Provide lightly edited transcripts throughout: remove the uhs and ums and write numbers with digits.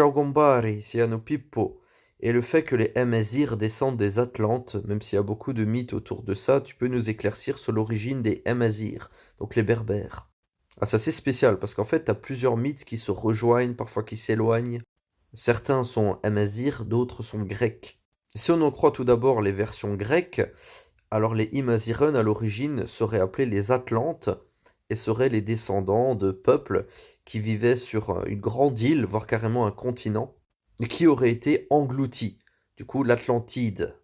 Ciao Gombari, siano Pippo. Et le fait que les Amazigh descendent des Atlantes, même s'il y a beaucoup de mythes autour de ça, tu peux nous éclaircir sur l'origine des Amazigh, donc les Berbères. Ah, ça c'est spécial, parce qu'en fait, t'as plusieurs mythes qui se rejoignent, parfois qui s'éloignent. Certains sont Amazigh, d'autres sont grecs. Si on en croit tout d'abord les versions grecques, alors les Imazighen à l'origine seraient appelés les Atlantes et seraient les descendants de peuples qui vivaient sur une grande île, voire carrément un continent, et qui auraient été engloutis. Du coup, l'Atlantide.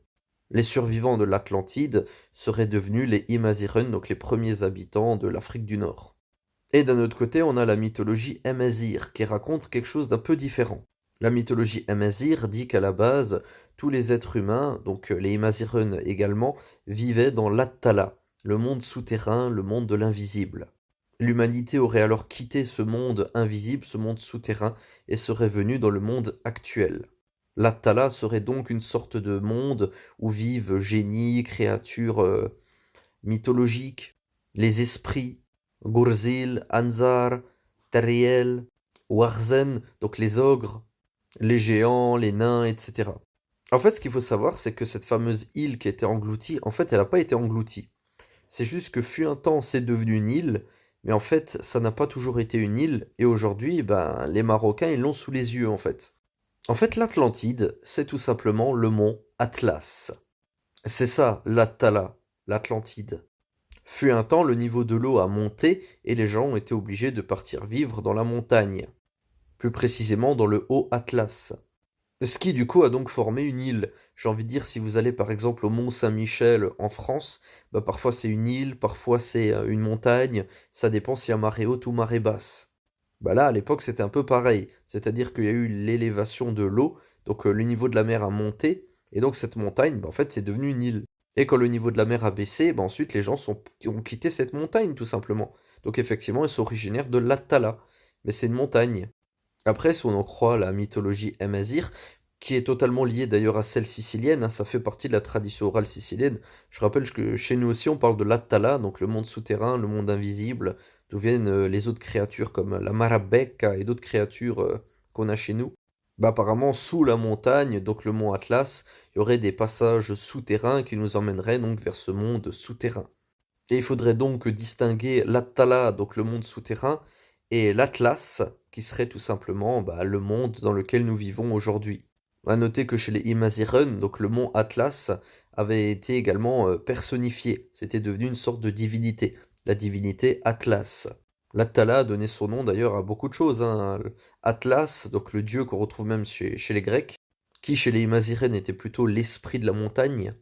Les survivants de l'Atlantide seraient devenus les Imazighen, donc les premiers habitants de l'Afrique du Nord. Et d'un autre côté, on a la mythologie Amazigh, qui raconte quelque chose d'un peu différent. La mythologie Amazigh dit qu'à la base, tous les êtres humains, donc les Imazighen également, vivaient dans l'Attala, le monde souterrain, le monde de l'invisible. L'humanité aurait alors quitté ce monde invisible, ce monde souterrain, et serait venue dans le monde actuel. L'Attala serait donc une sorte de monde où vivent génies, créatures mythologiques, les esprits, Gurzil, Anzar, Teriel, Warzen, donc les ogres, les géants, les nains, etc. En fait, ce qu'il faut savoir, c'est que cette fameuse île qui a été engloutie, en fait, elle n'a pas été engloutie. C'est juste que fut un temps, c'est devenu une île, mais en fait, ça n'a pas toujours été une île, et aujourd'hui, ben, les Marocains, ils l'ont sous les yeux, en fait. En fait, l'Atlantide, c'est tout simplement le mont Atlas. C'est ça, l'Attala, l'Atlantide. Fut un temps, le niveau de l'eau a monté et les gens ont été obligés de partir vivre dans la montagne, plus précisément dans le Haut Atlas. Ce qui du coup a donc formé une île. J'ai envie de dire, si vous allez par exemple au Mont Saint-Michel en France, bah parfois c'est une île, parfois c'est une montagne, ça dépend s'il y a marée haute ou marée basse. Bah là, à l'époque, c'était un peu pareil, c'est-à-dire qu'il y a eu l'élévation de l'eau, donc le niveau de la mer a monté, et donc cette montagne, bah, en fait, c'est devenu une île. Et quand le niveau de la mer a baissé, bah, ensuite les gens ont quitté cette montagne, tout simplement. Donc effectivement, ils sont originaires de l'Attala, mais c'est une montagne. Après, si on en croit la mythologie amazigh, qui est totalement liée d'ailleurs à celle sicilienne, hein, ça fait partie de la tradition orale sicilienne. Je rappelle que chez nous aussi, on parle de l'Attala, donc le monde souterrain, le monde invisible, d'où viennent les autres créatures comme la Marabecca et d'autres créatures qu'on a chez nous. Bah, apparemment, sous la montagne, donc le mont Atlas, il y aurait des passages souterrains qui nous emmèneraient donc vers ce monde souterrain. Et il faudrait donc distinguer l'Attala, donc le monde souterrain, et l'Atlas, qui serait tout simplement bah, le monde dans lequel nous vivons aujourd'hui. À noter que chez les Imazighen, donc le mont Atlas avait été également personnifié. C'était devenu une sorte de divinité, la divinité Atlas. L'Attala a donné son nom d'ailleurs à beaucoup de choses, hein. Atlas, donc le dieu qu'on retrouve même chez les Grecs, qui chez les Imazighen était plutôt l'esprit de la montagne,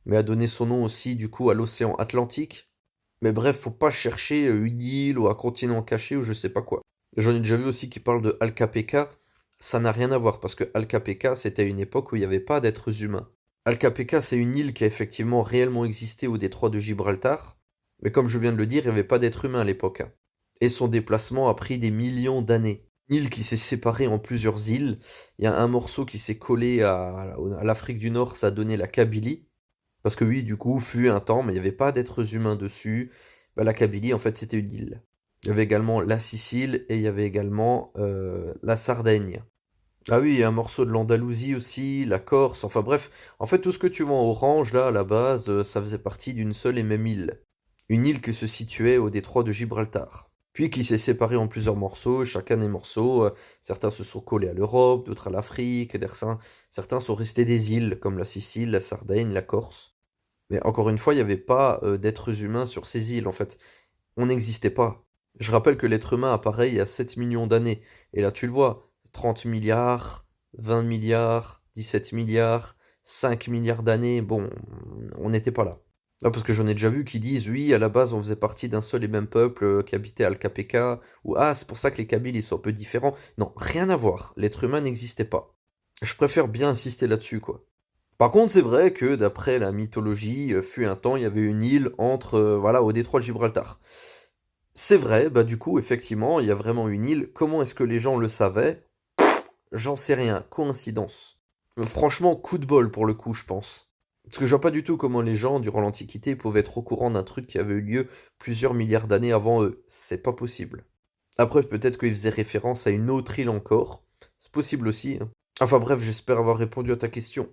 mais a donné son nom aussi du coup à l'océan Atlantique. Mais bref, faut pas chercher une île ou un continent caché ou je sais pas quoi. J'en ai déjà vu aussi qui parlent de Alcapeka. Ça n'a rien à voir parce que Alcapeka, c'était une époque où il n'y avait pas d'êtres humains. Alcapeka, c'est une île qui a effectivement réellement existé au détroit de Gibraltar, mais comme je viens de le dire, il n'y avait pas d'êtres humains à l'époque, hein. Et son déplacement a pris des millions d'années. Une île qui s'est séparée en plusieurs îles. Il y a un morceau qui s'est collé à l'Afrique du Nord, ça a donné la Kabylie. Parce que oui, du coup, fut un temps, mais il n'y avait pas d'êtres humains dessus. Bah, la Kabylie, en fait, c'était une île. Il y avait également la Sicile et il y avait également la Sardaigne. Ah oui, il y a un morceau de l'Andalousie aussi, la Corse, enfin bref. En fait, tout ce que tu vois en orange, là, à la base, ça faisait partie d'une seule et même île. Une île qui se situait au détroit de Gibraltar. Puis qui s'est séparée en plusieurs morceaux, chacun des morceaux, certains se sont collés à l'Europe, d'autres à l'Afrique, certains sont restés des îles, comme la Sicile, la Sardaigne, la Corse. Mais encore une fois, il n'y avait pas d'êtres humains sur ces îles, en fait. On n'existait pas. Je rappelle que l'être humain apparaît il y a 7 millions d'années. Et là, tu le vois, 30 milliards, 20 milliards, 17 milliards, 5 milliards d'années, bon, on n'était pas là. Ah, parce que j'en ai déjà vu qui disent, oui, à la base, on faisait partie d'un seul et même peuple qui habitait Alcapeka, ou ah, c'est pour ça que les Kabyles, ils sont un peu différents. Non, rien à voir. L'être humain n'existait pas. Je préfère bien insister là-dessus, quoi. Par contre, c'est vrai que d'après la mythologie, fut un temps, il y avait une île entre, voilà, au détroit de Gibraltar. C'est vrai, bah du coup, effectivement, il y a vraiment une île. Comment est-ce que les gens le savaient? J'en sais rien, coïncidence. Franchement, coup de bol pour le coup, je pense. Parce que je vois pas du tout comment les gens, durant l'Antiquité, pouvaient être au courant d'un truc qui avait eu lieu plusieurs milliards d'années avant eux. C'est pas possible. Après, peut-être qu'ils faisaient référence à une autre île encore, C'est possible aussi, hein. Enfin bref, j'espère avoir répondu à ta question.